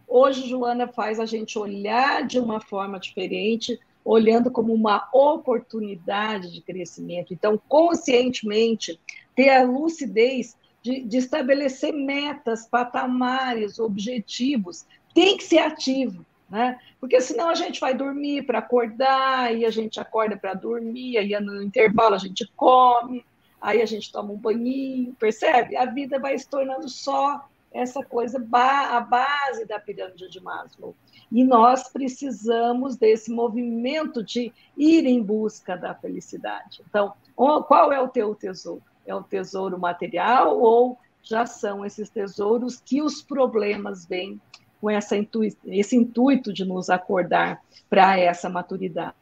hoje Joana faz a gente olhar de uma forma diferente, olhando como uma oportunidade de crescimento. Então, conscientemente, ter a lucidez de estabelecer metas, patamares, objetivos, tem que ser ativo, né? Porque senão a gente vai dormir para acordar, e a gente acorda para dormir, aí no intervalo a gente come, aí a gente toma um banhinho, percebe? A vida vai se tornando só essa coisa, a base da pirâmide de Maslow. E nós precisamos desse movimento de ir em busca da felicidade. Então, qual é o teu tesouro? É o tesouro material ou já são esses tesouros que os problemas vêm com esse intuito de nos acordar para essa maturidade?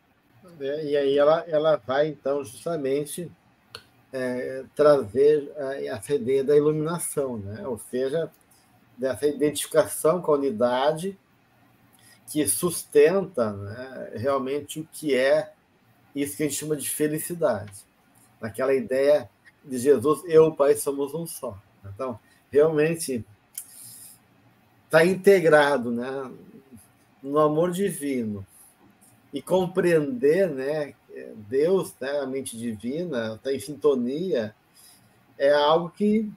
E aí ela vai, então, justamente trazer essa ideia da iluminação, né? Ou seja, dessa identificação com a unidade que sustenta, né, realmente o que é isso que a gente chama de felicidade. Naquela ideia de Jesus, eu e o Pai somos um só. Então, realmente está integrado, né, no amor divino e compreender, né, Deus, né, a mente divina, está em sintonia, é algo que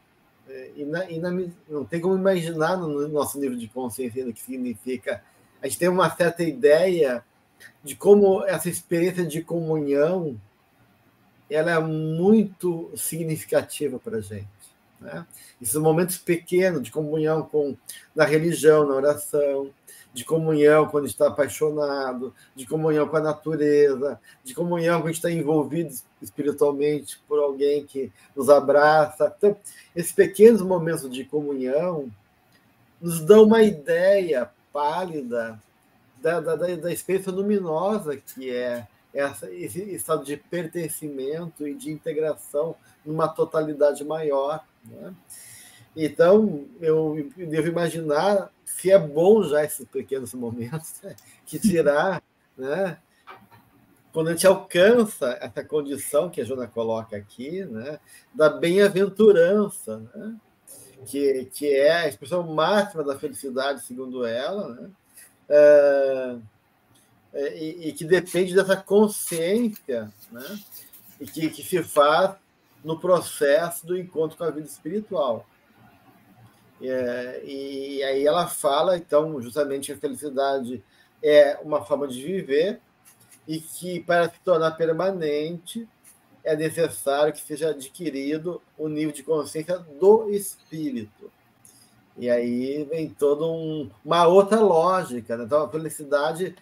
não tem como imaginar no nosso nível de consciência o que significa. A gente tem uma certa ideia de como essa experiência de comunhão ela é muito significativa para a gente, né? Esses momentos pequenos de comunhão na religião, na oração, de comunhão quando a gente está apaixonado, de comunhão com a natureza, de comunhão quando a gente está envolvido espiritualmente por alguém que nos abraça. Então, esses pequenos momentos de comunhão nos dão uma ideia pálida da experiência luminosa que é esse estado de pertencimento e de integração numa totalidade maior, né? Então, eu devo imaginar se é bom já esses pequenos momentos, né, que dirá, né, quando a gente alcança essa condição que a Joana coloca aqui, né, da bem-aventurança, né, que é a expressão máxima da felicidade, segundo ela, né, e que depende dessa consciência, né, e que se faz no processo do encontro com a vida espiritual. E aí ela fala, então, justamente que a felicidade é uma forma de viver e que, para se tornar permanente, é necessário que seja adquirido o nível de consciência do espírito. E aí vem toda uma outra lógica, né? Então, a felicidade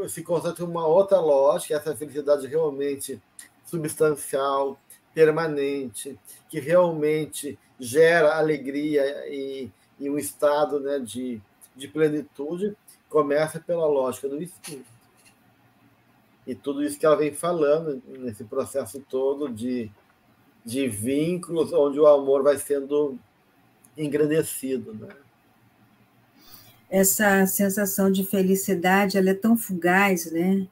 se concentra em uma outra lógica, essa felicidade realmente substancial, permanente, que realmente gera alegria e um estado, né, de plenitude, começa pela lógica do espírito. E tudo isso que ela vem falando nesse processo todo de vínculos, onde o amor vai sendo engrandecido, né? Essa sensação de felicidade, ela é tão fugaz, né?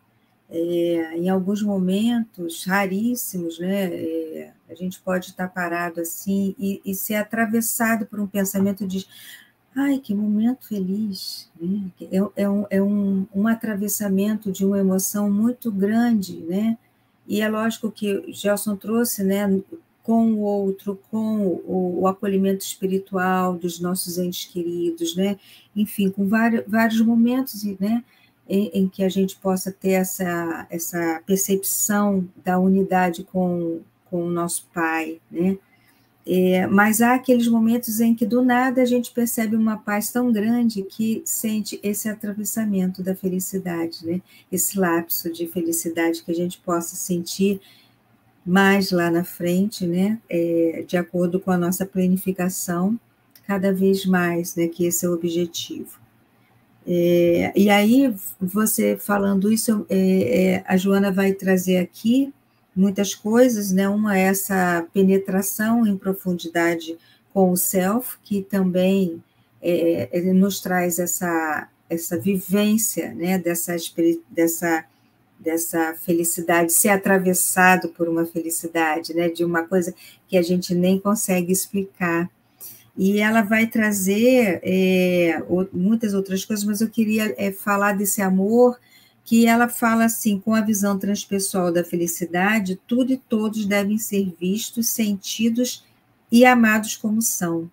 Em alguns momentos raríssimos, né? A gente pode estar parado assim e ser atravessado por um pensamento de ai, que momento feliz, né? É um atravessamento de uma emoção muito grande, né? E é lógico que Gelson trouxe, né, com o outro, com o acolhimento espiritual dos nossos entes queridos, né? Enfim, com vários momentos, né, em que a gente possa ter essa percepção da unidade com o nosso Pai, né? Mas há aqueles momentos em que, do nada, a gente percebe uma paz tão grande que sente esse atravessamento da felicidade, né? Esse lapso de felicidade que a gente possa sentir mais lá na frente, né? De acordo com a nossa planificação, cada vez mais, né? Que esse é o objetivo. E aí, você falando isso, a Joana vai trazer aqui muitas coisas, né? Uma é essa penetração em profundidade com o self, que também nos traz essa vivência, né? Dessa felicidade, ser atravessado por uma felicidade, né? De uma coisa que a gente nem consegue explicar. E ela vai trazer muitas outras coisas, mas eu queria falar desse amor, que ela fala assim, com a visão transpessoal da felicidade, tudo e todos devem ser vistos, sentidos e amados como são,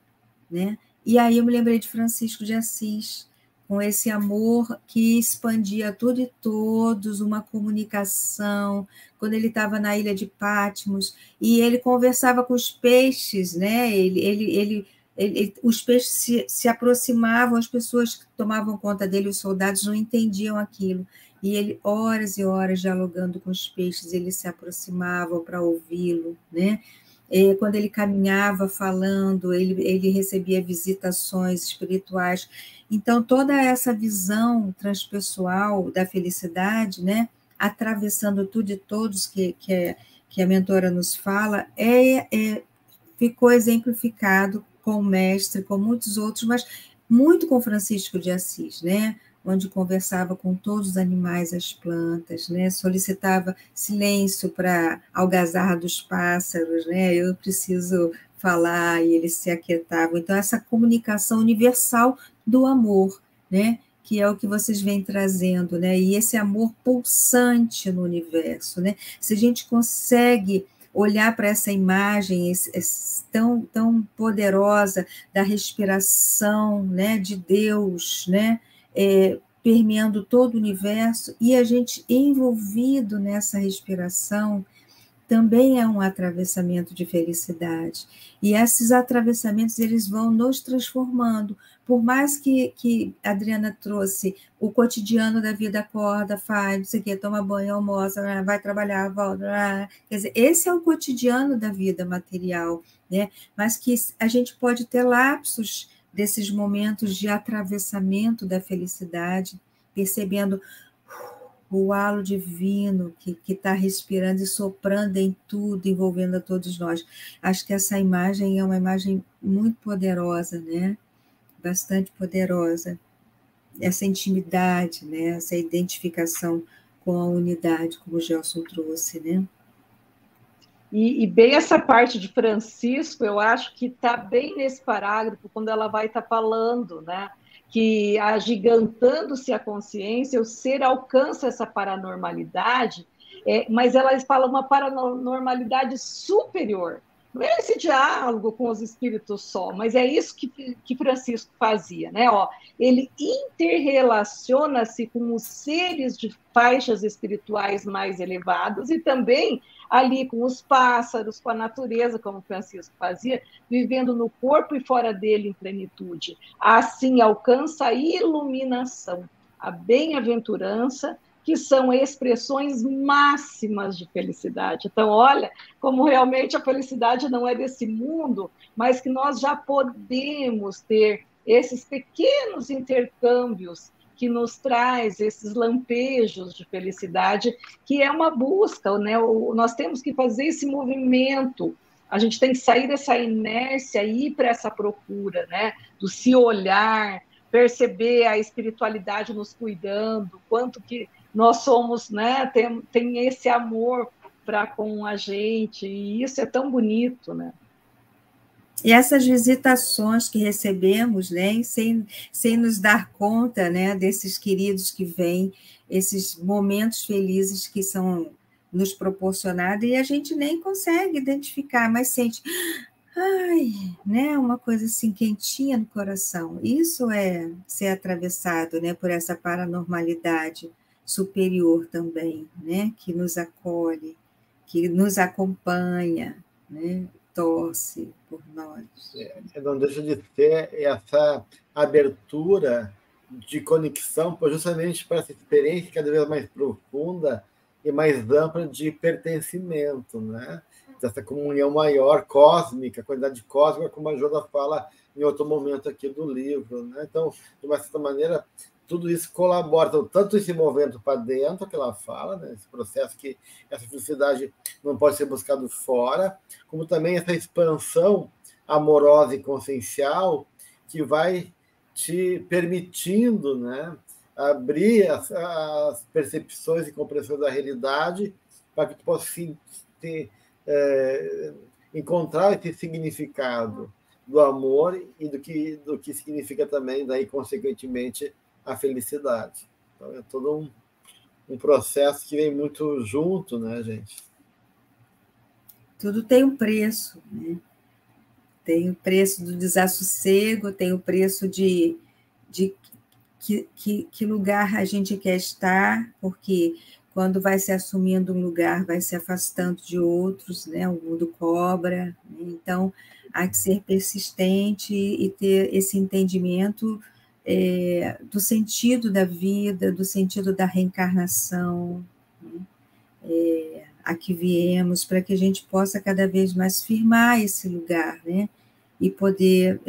né? E aí eu me lembrei de Francisco de Assis, com esse amor que expandia tudo e todos, uma comunicação, quando ele estava na ilha de Patmos, e ele conversava com os peixes, né? Os peixes se aproximavam, as pessoas que tomavam conta dele, os soldados, não entendiam aquilo. E ele, horas e horas, dialogando com os peixes, eles se aproximavam para ouvi-lo, né? Quando ele caminhava falando, ele recebia visitações espirituais. Então, toda essa visão transpessoal da felicidade, né? Atravessando tudo e todos que a mentora nos fala, ficou exemplificado com o mestre, com muitos outros, mas muito com Francisco de Assis, né? Onde conversava com todos os animais, as plantas, né? Solicitava silêncio para algazarra dos pássaros, né? Eu preciso falar, e eles se aquietavam. Então, essa comunicação universal do amor, né? que é o que vocês vêm trazendo, né? E esse amor pulsante no universo, né? Se a gente consegue olhar para essa imagem tão poderosa da respiração, né, de Deus, né, permeando todo o universo, e a gente envolvido nessa respiração, também é um atravessamento de felicidade. E esses atravessamentos, eles vão nos transformando. Por mais que a Adriana trouxe o cotidiano da vida, acorda, faz, não sei o quê, toma banho, almoça, vai trabalhar, volta. Quer dizer, esse é o cotidiano da vida material, né? Mas que a gente pode ter lapsos desses momentos de atravessamento da felicidade, percebendo o halo divino que está respirando e soprando em tudo, envolvendo a todos nós. Acho que essa imagem é uma imagem muito poderosa, né? Bastante poderosa. Essa intimidade, né? Essa identificação com a unidade, como o Gelson trouxe, né? E bem essa parte de Francisco, eu acho que está bem nesse parágrafo, quando ela vai estar falando, né? Que agigantando-se a consciência, o ser alcança essa paranormalidade, mas ela fala uma paranormalidade superior. Não é esse diálogo com os espíritos só, mas é isso que Francisco fazia, né? Ó, ele interrelaciona-se com os seres de faixas espirituais mais elevadas e também ali com os pássaros, com a natureza, como Francisco fazia, vivendo no corpo e fora dele em plenitude. Assim alcança a iluminação, a bem-aventurança, que são expressões máximas de felicidade. Então, olha como realmente a felicidade não é desse mundo, mas que nós já podemos ter esses pequenos intercâmbios que nos traz esses lampejos de felicidade, que é uma busca, né? Nós temos que fazer esse movimento, a gente tem que sair dessa inércia e ir para essa procura, né? Do se olhar, perceber a espiritualidade nos cuidando, quanto que nós somos, né? Tem esse amor para com a gente, e isso é tão bonito, né? E essas visitações que recebemos, né, sem nos dar conta, né, desses queridos que vêm, esses momentos felizes que são nos proporcionados, e a gente nem consegue identificar, mas sente, ai, né, uma coisa assim quentinha no coração. Isso é ser atravessado, né, por essa paranormalidade superior também, né, que nos acolhe, que nos acompanha, né, torce por nós. Não deixa de ter essa abertura de conexão, justamente para essa experiência cada vez mais profunda e mais ampla de pertencimento, né? Dessa comunhão maior, cósmica, qualidade cósmica, como a Joana fala em outro momento aqui do livro, né? Então, de uma certa maneira, tudo isso colabora, então, tanto esse movimento para dentro, que ela fala, né? Esse processo que essa felicidade não pode ser buscado fora, como também essa expansão amorosa e consciencial que vai te permitindo, né, abrir as percepções e compreensões da realidade para que tu possa encontrar esse significado do amor e do que significa também, daí, consequentemente, a felicidade. Então, é todo um processo que vem muito junto, né, gente? Tudo tem um preço, né? Tem o preço do desassossego, tem o preço de que lugar a gente quer estar, porque quando vai se assumindo um lugar, vai se afastando de outros, né? O mundo cobra, né? Então, há que ser persistente e ter esse entendimento do sentido da vida, do sentido da reencarnação, né? A que viemos, para que a gente possa cada vez mais firmar esse lugar, né? E poder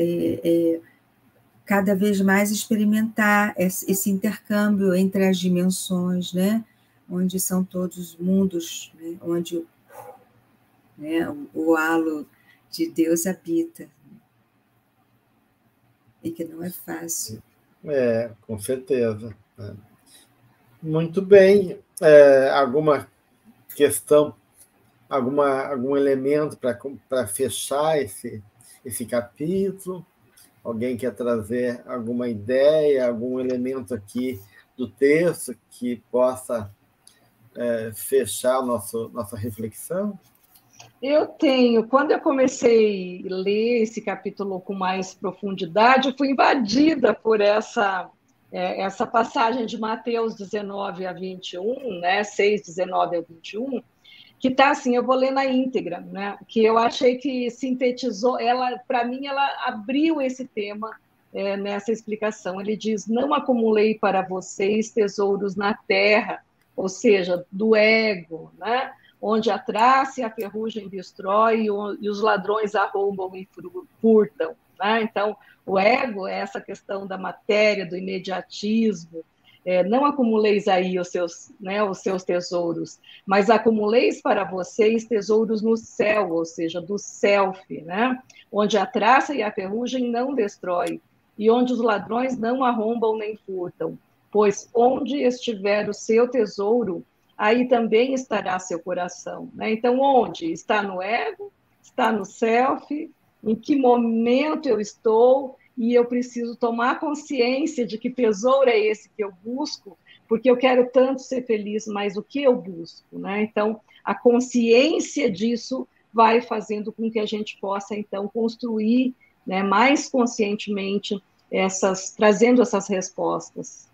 cada vez mais experimentar esse intercâmbio entre as dimensões, né? Onde são todos os mundos, né? Onde, né, o halo de Deus habita. E que não é fácil. Com certeza. Muito bem. Alguma questão, algum elemento para fechar esse capítulo? Alguém quer trazer alguma ideia, algum elemento aqui do texto que possa fechar nossa reflexão? Eu tenho. Quando eu comecei a ler esse capítulo com mais profundidade, eu fui invadida por essa passagem de Mateus 19 a 21, né, 6, 19 a 21, que está assim, eu vou ler na íntegra, né, que eu achei que sintetizou, para mim, ela abriu esse tema nessa explicação. Ele diz, não acumulei para vocês tesouros na terra, ou seja, do ego, né, onde a traça e a ferrugem destrói e os ladrões arrombam e furtam. Né? Então, o ego é essa questão da matéria, do imediatismo. Não acumuleis aí os seus tesouros, mas acumuleis para vocês tesouros no céu, ou seja, do self, né? Onde a traça e a ferrugem não destrói, e onde os ladrões não arrombam nem furtam. Pois onde estiver o seu tesouro, aí também estará seu coração. Né? Então, onde? Está no ego? Está no self? Em que momento eu estou? E eu preciso tomar consciência de que tesouro é esse que eu busco, porque eu quero tanto ser feliz, mas o que eu busco? Né? Então, a consciência disso vai fazendo com que a gente possa, então, construir, né, mais conscientemente trazendo essas respostas.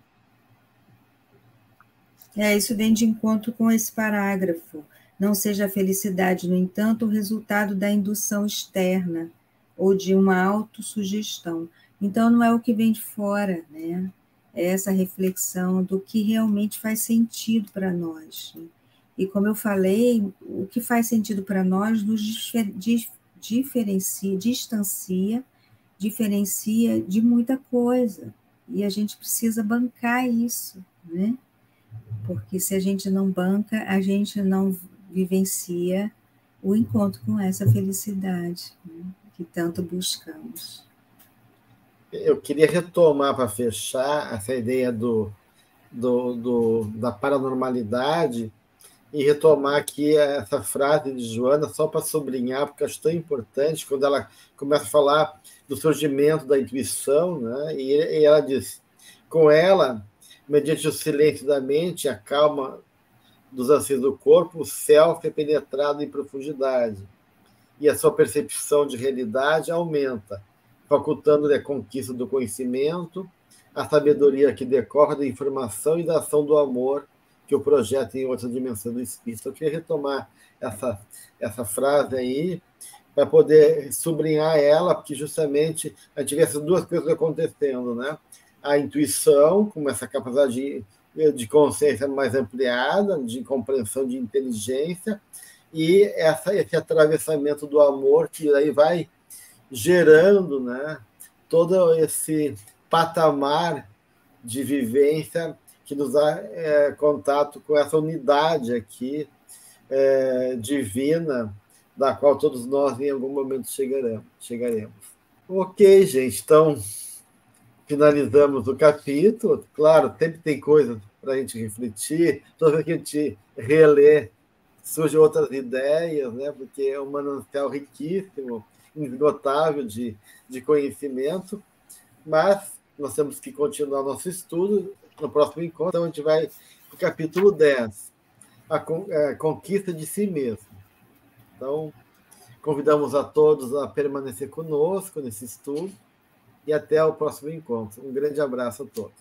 Isso vem de encontro com esse parágrafo. Não seja a felicidade, no entanto, o resultado da indução externa ou de uma autossugestão. Então, não é o que vem de fora, né? É essa reflexão do que realmente faz sentido para nós. E, como eu falei, o que faz sentido para nós nos diferencia de muita coisa. E a gente precisa bancar isso, né? Porque se a gente não banca, a gente não vivencia o encontro com essa felicidade, né, que tanto buscamos. Eu queria retomar, para fechar, essa ideia da paranormalidade e retomar aqui essa frase de Joana, só para sublinhar, porque acho tão importante, quando ela começa a falar do surgimento da intuição, né? E ela diz, com ela, mediante o silêncio da mente, a calma dos anseios do corpo, o self é penetrado em profundidade e a sua percepção de realidade aumenta, facultando-lhe a conquista do conhecimento, a sabedoria que decorre da informação e da ação do amor que o projeta em outra dimensão do espírito. Eu queria retomar essa frase aí para poder sublinhar ela, porque justamente a gente vê essas duas coisas acontecendo, né? A intuição, como essa capacidade de consciência mais ampliada, de compreensão, de inteligência, e esse atravessamento do amor, que aí vai gerando, né, todo esse patamar de vivência que nos dá contato com essa unidade aqui divina, da qual todos nós em algum momento chegaremos. Ok, gente, então finalizamos o capítulo. Claro, sempre tem coisa para a gente refletir, toda vez que a gente relê, surgem outras ideias, né? Porque é um manancial riquíssimo, inesgotável de conhecimento, mas nós temos que continuar nosso estudo. No próximo encontro, então, a gente vai para o capítulo 10, a conquista de si mesmo. Então, convidamos a todos a permanecer conosco nesse estudo e até o próximo encontro. Um grande abraço a todos.